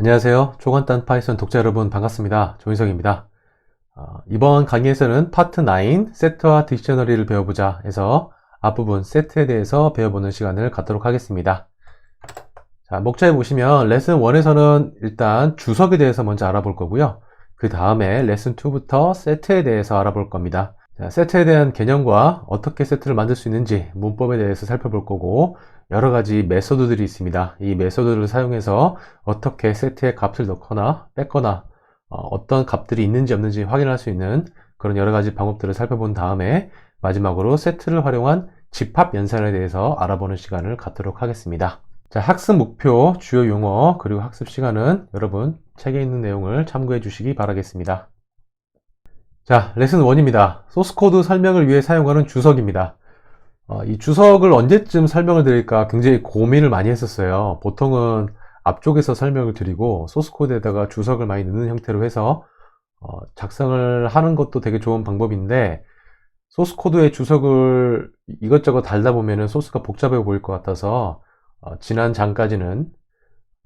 안녕하세요. 초간단 파이썬 독자 여러분 반갑습니다. 조인성입니다. 이번 강의에서는 파트 9 세트와 딕셔너리를 배워보자 해서 앞부분 세트에 대해서 배워보는 시간을 갖도록 하겠습니다. 자, 목차에 보시면 레슨 1에서는 일단 주석에 대해서 먼저 알아볼 거고요. 그 다음에 레슨 2부터 세트에 대해서 알아볼 겁니다. 자, 세트에 대한 개념과 어떻게 세트를 만들 수 있는지 문법에 대해서 살펴볼 거고, 여러 가지 메소드들이 있습니다. 이 메소드를 사용해서 어떻게 세트에 값을 넣거나 뺐거나 어떤 값들이 있는지 없는지 확인할 수 있는 그런 여러 가지 방법들을 살펴본 다음에 마지막으로 세트를 활용한 집합 연산에 대해서 알아보는 시간을 갖도록 하겠습니다. 자, 학습 목표, 주요 용어, 그리고 학습 시간은 여러분 책에 있는 내용을 참고해 주시기 바라겠습니다. 자, 레슨 1입니다. 소스코드 설명을 위해 사용하는 주석입니다. 이 주석을 언제쯤 설명을 드릴까 굉장히 고민을 많이 했었어요. 보통은 앞쪽에서 설명을 드리고 소스코드에다가 주석을 많이 넣는 형태로 해서 작성을 하는 것도 되게 좋은 방법인데, 소스코드에 주석을 이것저것 달다 보면은 소스가 복잡해 보일 것 같아서 지난 장까지는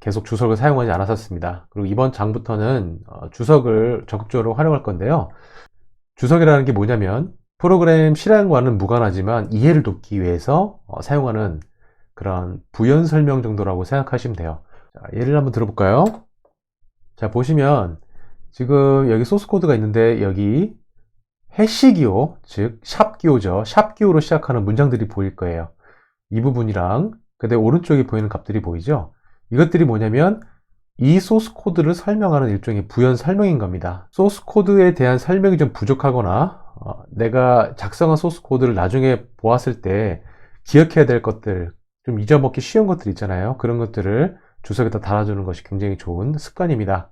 계속 주석을 사용하지 않았었습니다. 그리고 이번 장부터는 주석을 적극적으로 활용할 건데요. 주석이라는 게 뭐냐면 프로그램 실행과는 무관하지만 이해를 돕기 위해서 사용하는 그런 부연 설명 정도라고 생각하시면 돼요. 자, 예를 한번 들어볼까요? 자, 보시면 지금 여기 소스 코드가 있는데 여기 해시 기호, 즉 샵 기호죠. 샵 기호로 시작하는 문장들이 보일 거예요. 이 부분이랑 그다음에 오른쪽에 보이는 값들이 보이죠? 이것들이 뭐냐면 이 소스 코드를 설명하는 일종의 부연 설명인 겁니다. 소스 코드에 대한 설명이 좀 부족하거나 내가 작성한 소스 코드를 나중에 보았을 때 기억해야 될 것들, 좀 잊어먹기 쉬운 것들 있잖아요. 그런 것들을 주석에다 달아주는 것이 굉장히 좋은 습관입니다.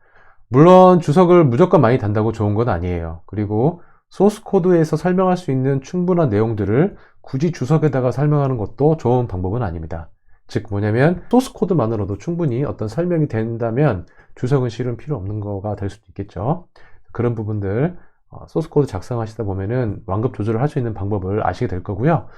물론 주석을 무조건 많이 단다고 좋은 건 아니에요. 그리고 소스 코드에서 설명할 수 있는 충분한 내용들을 굳이 주석에다가 설명하는 것도 좋은 방법은 아닙니다. 즉 뭐냐면 소스 코드만으로도 충분히 어떤 설명이 된다면 주석은 실은 필요 없는 거가 될 수도 있겠죠. 그런 부분들 소스 코드 작성하시다 보면은 완급 조절을 할 수 있는 방법을 아시게 될 거고요.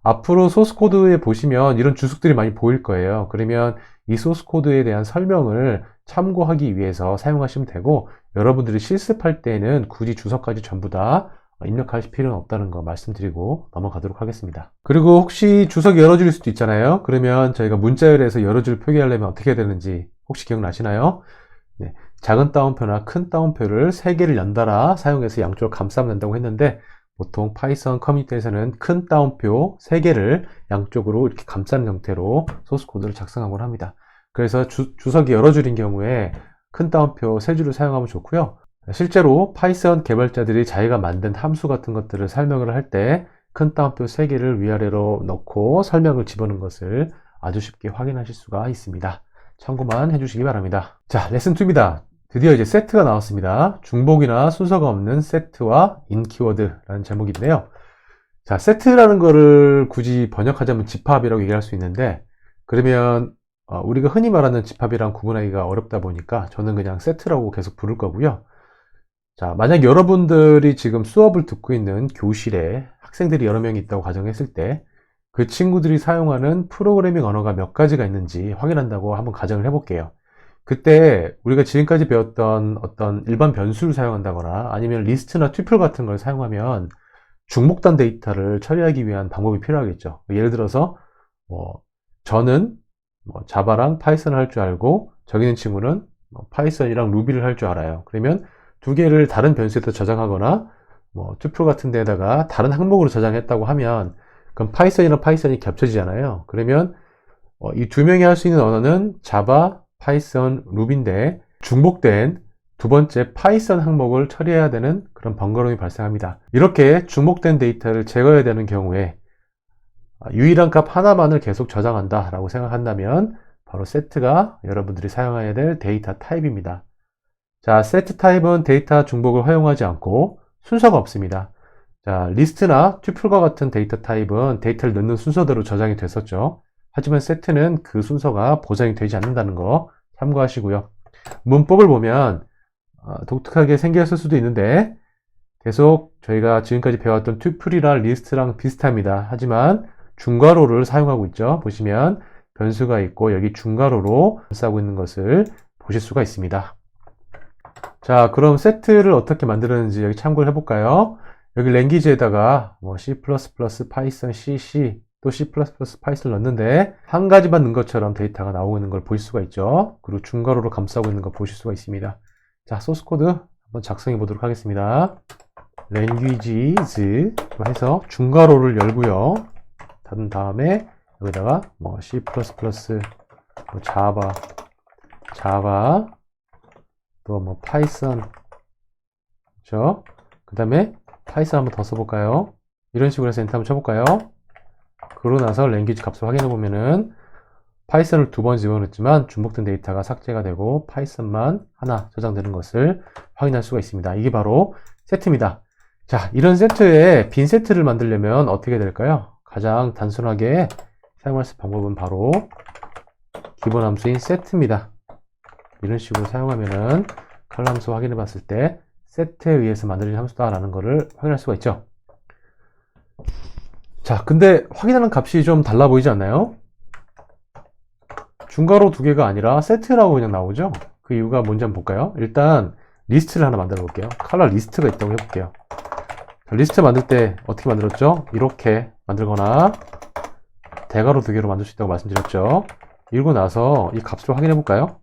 앞으로 소스 코드에 보시면 이런 주석들이 많이 보일 거예요. 그러면 이 소스 코드에 대한 설명을 참고하기 위해서 사용하시면 되고, 여러분들이 실습할 때는 굳이 주석까지 전부 다 입력하실 필요는 없다는 거 말씀드리고 넘어가도록 하겠습니다. 그리고 혹시 주석이 여러 줄일 수도 있잖아요. 그러면 저희가 문자열에서 여러 줄 표기하려면 어떻게 해야 되는지 혹시 기억나시나요? 네, 작은 따옴표나 큰 따옴표를 3개를 연달아 사용해서 양쪽을 감싸면 된다고 했는데, 보통 파이썬 커뮤니티에서는 큰 따옴표 3개를 양쪽으로 이렇게 감싸는 형태로 소스 코드를 작성하곤 합니다. 그래서 주석이 여러 줄인 경우에 큰 따옴표 3줄을 사용하면 좋고요. 실제로 파이썬 개발자들이 자기가 만든 함수 같은 것들을 설명을 할 때 큰 따옴표 3개를 위아래로 넣고 설명을 집어넣은 것을 아주 쉽게 확인하실 수가 있습니다. 참고만 해주시기 바랍니다. 자, 레슨 2입니다. 드디어 이제 세트가 나왔습니다. 중복이나 순서가 없는 세트와 인 키워드라는 제목인데요. 자, 세트라는 거를 굳이 번역하자면 집합이라고 얘기할 수 있는데, 그러면 우리가 흔히 말하는 집합이랑 구분하기가 어렵다 보니까 저는 그냥 세트라고 계속 부를 거고요. 자, 만약 여러분들이 지금 수업을 듣고 있는 교실에 학생들이 여러 명이 있다고 가정했을 때 그 친구들이 사용하는 프로그래밍 언어가 몇 가지가 있는지 확인한다고 한번 가정을 해볼게요. 그때 우리가 지금까지 배웠던 어떤 일반 변수를 사용한다거나 아니면 리스트나 튜플 같은 걸 사용하면 중복된 데이터를 처리하기 위한 방법이 필요하겠죠. 예를 들어서 저는 자바랑 파이썬을 할 줄 알고 저기 있는 친구는 파이썬이랑 루비를 할 줄 알아요. 그러면 두 개를 다른 변수에다 저장하거나 튜플 같은 데다가 다른 항목으로 저장했다고 하면 그럼 파이썬이랑 파이썬이 겹쳐지잖아요. 그러면 이 두 명이 할 수 있는 언어는 자바, 파이썬, 루비인데 중복된 두 번째 파이썬 항목을 처리해야 되는 그런 번거로움이 발생합니다. 이렇게 중복된 데이터를 제거해야 되는 경우에 유일한 값 하나만을 계속 저장한다 라고 생각한다면 바로 세트가 여러분들이 사용해야 될 데이터 타입입니다. 자, 세트 타입은 데이터 중복을 허용하지 않고 순서가 없습니다. 자, 리스트나 튜플과 같은 데이터 타입은 데이터를 넣는 순서대로 저장이 됐었죠. 하지만 세트는 그 순서가 보장이 되지 않는다는 거 참고하시고요. 문법을 보면 독특하게 생겼을 수도 있는데 계속 저희가 지금까지 배웠던 튜플이랑 리스트랑 비슷합니다. 하지만 중괄호를 사용하고 있죠. 보시면 변수가 있고 여기 중괄호로 싸고 있는 것을 보실 수가 있습니다. 자, 그럼 세트를 어떻게 만드는지 여기 참고를 해볼까요? 여기 랭귀지에다가 뭐 C++, 파이썬, CC, 또 C++ 파이썬을 넣는데 한 가지만 넣은 것처럼 데이터가 나오고 있는 걸 보실 수가 있죠. 그리고 중괄호로 감싸고 있는 걸 보실 수가 있습니다. 자, 소스 코드 한번 작성해 보도록 하겠습니다. languages 해서 중괄호를 열고요. 닫은 다음에 여기다가 뭐 C++, 뭐 자바, 또 뭐 파이썬, 그렇죠? 그 다음에 파이썬 한번 더 써볼까요? 이런 식으로 해서 엔터 한번 쳐볼까요? 그러고 나서 랭귀지 값을 확인해 보면은 파이썬을 2번 집어넣었지만 중복된 데이터가 삭제가 되고 파이썬만 하나 저장되는 것을 확인할 수가 있습니다. 이게 바로 세트입니다. 자, 이런 세트에 빈 세트를 만들려면 어떻게 될까요? 가장 단순하게 사용할 수 있는 방법은 바로 기본 함수인 set입니다. 이런 식으로 사용하면은 컬러 함수 확인해 봤을 때 세트에 의해서 만들어진 함수다라는 것을 확인할 수가 있죠. 자, 근데 확인하는 값이 좀 달라 보이지 않나요? 중괄호 두 개가 아니라 세트라고 그냥 나오죠? 그 이유가 뭔지 한번 볼까요? 일단 리스트를 하나 만들어 볼게요. 컬러 리스트가 있다고 해볼게요. 자, 리스트 만들 때 어떻게 만들었죠? 이렇게 만들거나 대괄호 두 개로 만들 수 있다고 말씀드렸죠. 이러고 나서 이 값을 확인해 볼까요?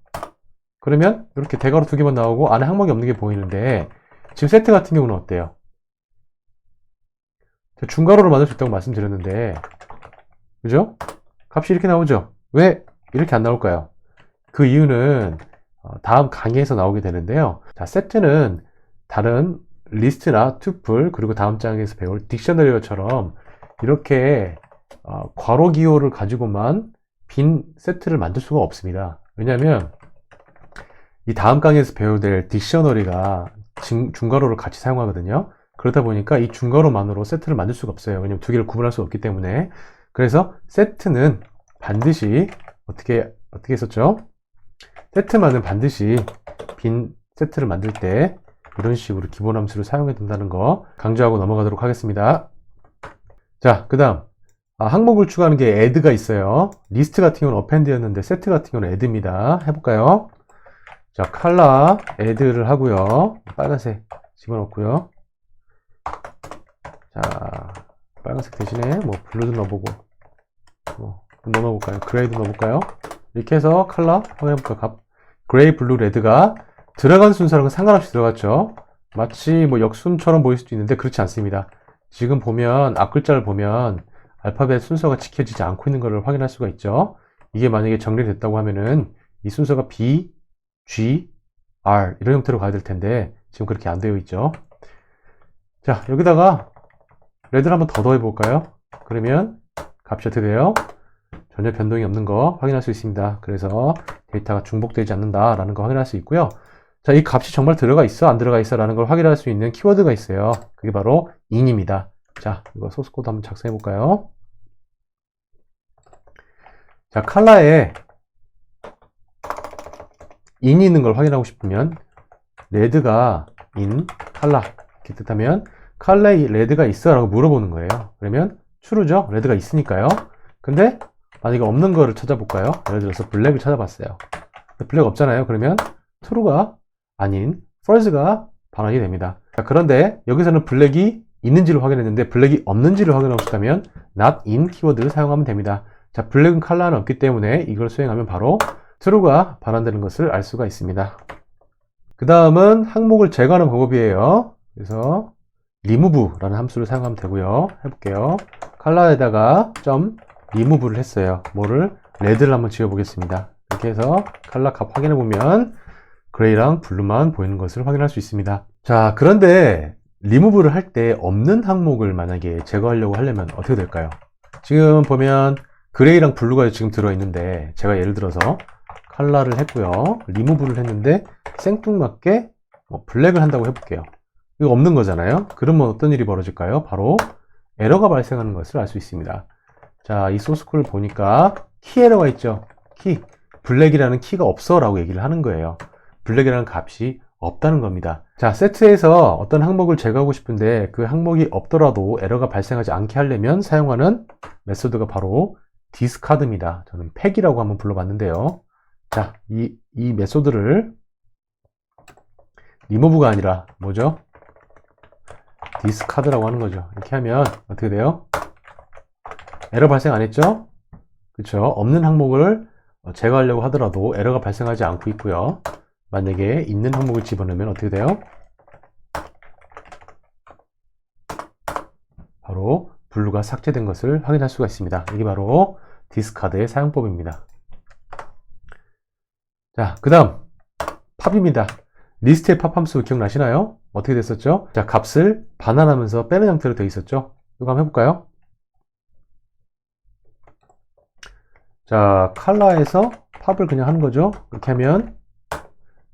그러면 이렇게 대괄호 두 개만 나오고 안에 항목이 없는 게 보이는데 지금 세트 같은 경우는 어때요? 중괄호로 만들 수 있다고 말씀드렸는데 그죠? 값이 이렇게 나오죠? 왜 이렇게 안 나올까요? 그 이유는 다음 강의에서 나오게 되는데요. 자, 세트는 다른 리스트나 투플 그리고 다음 장에서 배울 딕셔너리어처럼 이렇게 괄호 기호를 가지고만 빈 세트를 만들 수가 없습니다. 왜냐하면 이 다음 강의에서 배워야 될 딕셔너리가 중괄호를 같이 사용하거든요. 그러다 보니까 이 중괄호만으로 세트를 만들 수가 없어요. 왜냐면 두 개를 구분할 수 없기 때문에. 그래서 세트는 반드시 어떻게 했었죠? 세트만은 반드시 빈 세트를 만들 때 이런 식으로 기본 함수를 사용해야 된다는 거 강조하고 넘어가도록 하겠습니다. 자, 그 다음 항목을 추가하는 게 add가 있어요. 리스트 같은 경우는 append였는데 세트 같은 경우는 add입니다. 해볼까요? 자, color add를 하고요. 빨간색 집어넣고요. 자, 빨간색 대신에 뭐 블루도 넣어보고 뭐 넣어볼까요? 그레이도 넣어볼까요? 이렇게 해서 컬러 확인해볼까요? 값 그레이, 블루, 레드가 들어간 순서랑은 상관없이 들어갔죠. 마치 뭐 역순처럼 보일 수도 있는데 그렇지 않습니다. 지금 보면 앞글자를 보면 알파벳 순서가 지켜지지 않고 있는 것을 확인할 수가 있죠. 이게 만약에 정리됐다고 하면은 이 순서가 B, G, R 이런 형태로 가야 될 텐데 지금 그렇게 안 되어 있죠. 자, 여기다가 레드를 한번 더 더해볼까요? 그러면 값이 어떻게 돼요? 전혀 변동이 없는 거 확인할 수 있습니다. 그래서 데이터가 중복되지 않는다라는 거 확인할 수 있고요. 자, 이 값이 정말 들어가 있어 안 들어가 있어 라는 걸 확인할 수 있는 키워드가 있어요. 그게 바로 in입니다. 자, 이거 소스 코드 한번 작성해 볼까요? 자, 컬러에 in이 있는 걸 확인하고 싶으면 레드가 in 컬러 이렇게 뜻하면 컬러에 레드가 있어 라고 물어보는 거예요. 그러면 true죠. 레드가 있으니까요. 근데 만약에 없는 거를 찾아볼까요? 예를 들어서 블랙을 찾아봤어요. 블랙 없잖아요. 그러면 true가 아닌 false가 반환이 됩니다. 자, 그런데 여기서는 블랙이 있는지를 확인했는데 블랙이 없는지를 확인하고 싶다면 not in 키워드를 사용하면 됩니다. 자, 블랙은 컬러는 없기 때문에 이걸 수행하면 바로 true가 반환되는 것을 알 수가 있습니다. 그 다음은 항목을 제거하는 방법이에요. 그래서 remove라는 함수를 사용하면 되고요. 해볼게요. 컬러에다가 remove를 했어요. 뭐를? 레드를 한번 지워보겠습니다. 이렇게 해서 컬러 값 확인해 보면 그레이랑 블루만 보이는 것을 확인할 수 있습니다. 자, 그런데 remove를 할 때 없는 항목을 만약에 제거하려고 하려면 어떻게 될까요? 지금 보면 그레이랑 블루가 지금 들어있는데 제가 예를 들어서 컬러를 했고요. remove를 했는데 생뚱맞게 블랙을 한다고 해볼게요. 이거 없는 거잖아요. 그러면 어떤 일이 벌어질까요? 바로 에러가 발생하는 것을 알 수 있습니다. 자, 이 소스 코드를 보니까 키 에러가 있죠. 키, 블랙이라는 키가 없어 라고 얘기를 하는 거예요. 블랙이라는 값이 없다는 겁니다. 자, 세트에서 어떤 항목을 제거하고 싶은데 그 항목이 없더라도 에러가 발생하지 않게 하려면 사용하는 메소드가 바로 discard입니다. 저는 팩이라고 한번 불러봤는데요. 자, 이 메소드를 리무브가 아니라 뭐죠? 디스카드라고 하는 거죠. 이렇게 하면 어떻게 돼요? 에러 발생 안 했죠? 그쵸? 없는 항목을 제거하려고 하더라도 에러가 발생하지 않고 있고요. 만약에 있는 항목을 집어넣으면 어떻게 돼요? 바로 블루가 삭제된 것을 확인할 수가 있습니다. 이게 바로 디스카드의 사용법입니다. 자, 그 다음 팝입니다. 리스트의 팝 함수 기억나시나요? 어떻게 됐었죠? 자, 값을 반환하면서 빼는 형태로 되어 있었죠? 이거 한번 해볼까요? 자, 컬러에서 팝을 그냥 하는 거죠. 이렇게 하면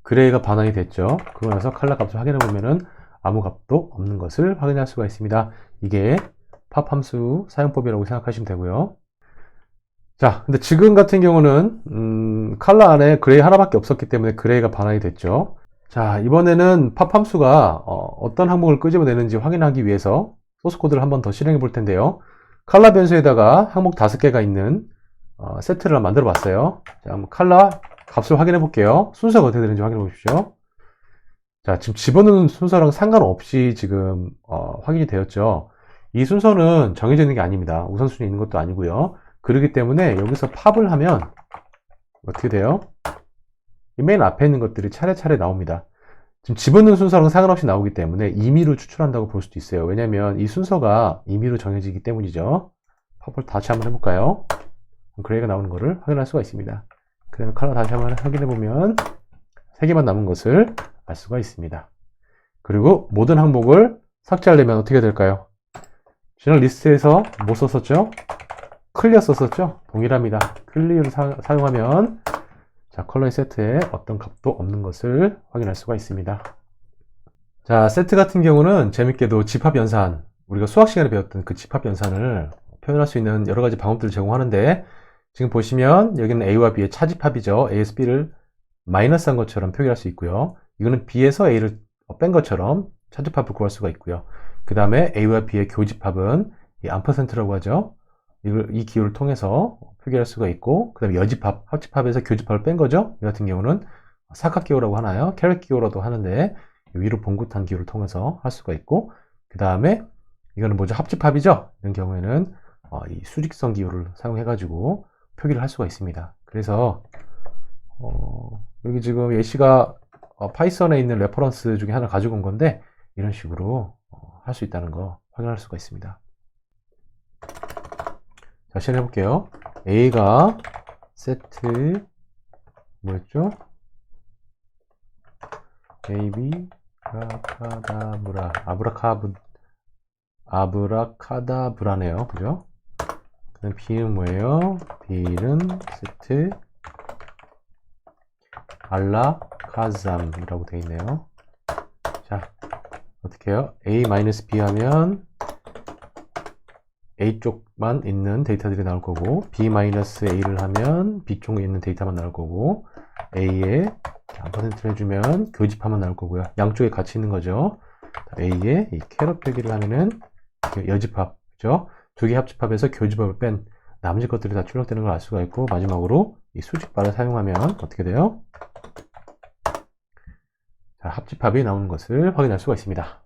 그레이가 반환이 됐죠. 그러고 나서 컬러 값을 확인해 보면은 아무 값도 없는 것을 확인할 수가 있습니다. 이게 팝 함수 사용법이라고 생각하시면 되고요. 자, 근데 지금 같은 경우는 컬러 안에 그레이 하나밖에 없었기 때문에 그레이가 반환이 됐죠. 자, 이번에는 팝 함수가 어떤 항목을 끄집어내는지 확인하기 위해서 소스 코드를 한번 더 실행해 볼 텐데요. 컬러 변수에다가 항목 5개가 있는 세트를 만들어 봤어요. 자, 한번 컬러 값을 확인해 볼게요. 순서가 어떻게 되는지 확인해 보십시오. 자, 지금 집어넣는 순서랑 상관없이 지금 확인이 되었죠. 이 순서는 정해져 있는 게 아닙니다. 우선순위 있는 것도 아니고요. 그렇기 때문에 여기서 팝을 하면 어떻게 돼요? 이 맨 앞에 있는 것들이 차례차례 나옵니다. 지금 집어넣는 순서랑 상관없이 나오기 때문에 임의로 추출한다고 볼 수도 있어요. 왜냐하면 이 순서가 임의로 정해지기 때문이죠. 팝을 다시 한번 해볼까요? 그레이가 나오는 것을 확인할 수가 있습니다. 그 다음에 컬러 다시 한번 확인해 보면 3개만 남은 것을 알 수가 있습니다. 그리고 모든 항목을 삭제하려면 어떻게 될까요? 지난 리스트에서 뭐 썼었죠? 클리어 썼었죠? 동일합니다. 클리어를 사용하면 자, 컬러의 세트에 어떤 값도 없는 것을 확인할 수가 있습니다. 자, 세트 같은 경우는 재밌게도 집합 연산, 우리가 수학 시간에 배웠던 그 집합 연산을 표현할 수 있는 여러 가지 방법들을 제공하는데, 지금 보시면 여기는 A와 B의 차집합이죠. A에서 B를 마이너스한 것처럼 표기할 수 있고요. 이거는 B에서 A를 뺀 것처럼 차집합을 구할 수가 있고요. 그 다음에 A와 B의 교집합은 이 암퍼센트라고 하죠. 이 기호를 통해서 표기할 수가 있고, 그 다음에 여집합, 합집합에서 교집합을 뺀 거죠. 이 같은 경우는 사각기호라고 하나요? 캐럿 기호라도 하는데 위로 봉긋한 기호를 통해서 할 수가 있고, 그 다음에 이거는 뭐죠? 합집합이죠. 이런 경우에는 이 수직선 기호를 사용해 가지고 표기를 할 수가 있습니다. 그래서 여기 지금 예시가 파이썬에 있는 레퍼런스 중에 하나 가지고 온 건데, 이런 식으로 할 수 있다는 거 확인할 수가 있습니다. 자, 실행해 볼게요. A가 세트 뭐였죠? AB 아브라카다브라 아브라카다브라네요. 그죠? 그다음 B는 뭐예요? B는 세트 알라카잠이라고 되어 있네요. 자, 어떻게 해요? A-B 하면 A 쪽만 있는 데이터들이 나올 거고, B-A를 하면 B 쪽에 있는 데이터만 나올 거고, A에 %를 해주면 교집합만 나올 거고요. 양쪽에 같이 있는 거죠. A에 이 캐럿 표기를 하면은 여집합, 그죠? 두 개 합집합에서 교집합을 뺀 나머지 것들이 다 출력되는 걸 알 수가 있고, 마지막으로 이 수직바를 사용하면 어떻게 돼요? 자, 합집합이 나오는 것을 확인할 수가 있습니다.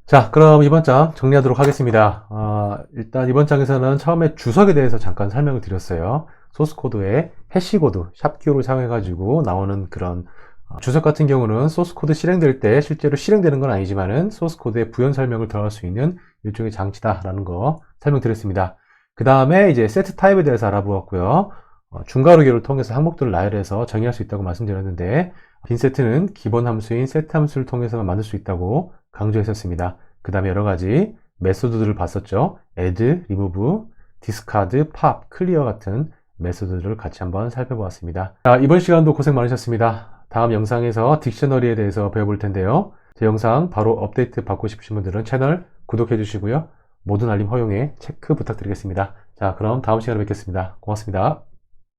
자, 그럼 이번 장 정리하도록 하겠습니다. 일단 이번 장에서는 처음에 주석에 대해서 잠깐 설명을 드렸어요. 소스 코드에 해시코드, 샵키호를 사용해가지고 나오는 그런 주석 같은 경우는 소스 코드 실행될 때 실제로 실행되는 건 아니지만은 소스 코드에 부연 설명을 더할 수 있는 일종의 장치다라는 거 설명드렸습니다. 그 다음에 이제 세트 타입에 대해서 알아보았고요. 중괄호기호를 통해서 항목들을 나열해서 정의할 수 있다고 말씀드렸는데, 빈 세트는 기본 함수인 세트 함수를 통해서만 만들 수 있다고 강조했었습니다. 그 다음에 여러 가지 메소드들을 봤었죠. add, remove, discard, pop, clear 같은 메소드들을 같이 한번 살펴보았습니다. 자, 이번 시간도 고생 많으셨습니다. 다음 영상에서 딕셔너리에 대해서 배워볼 텐데요. 제 영상 바로 업데이트 받고 싶으신 분들은 채널 구독해 주시고요. 모든 알림 허용에 체크 부탁드리겠습니다. 자, 그럼 다음 시간에 뵙겠습니다. 고맙습니다.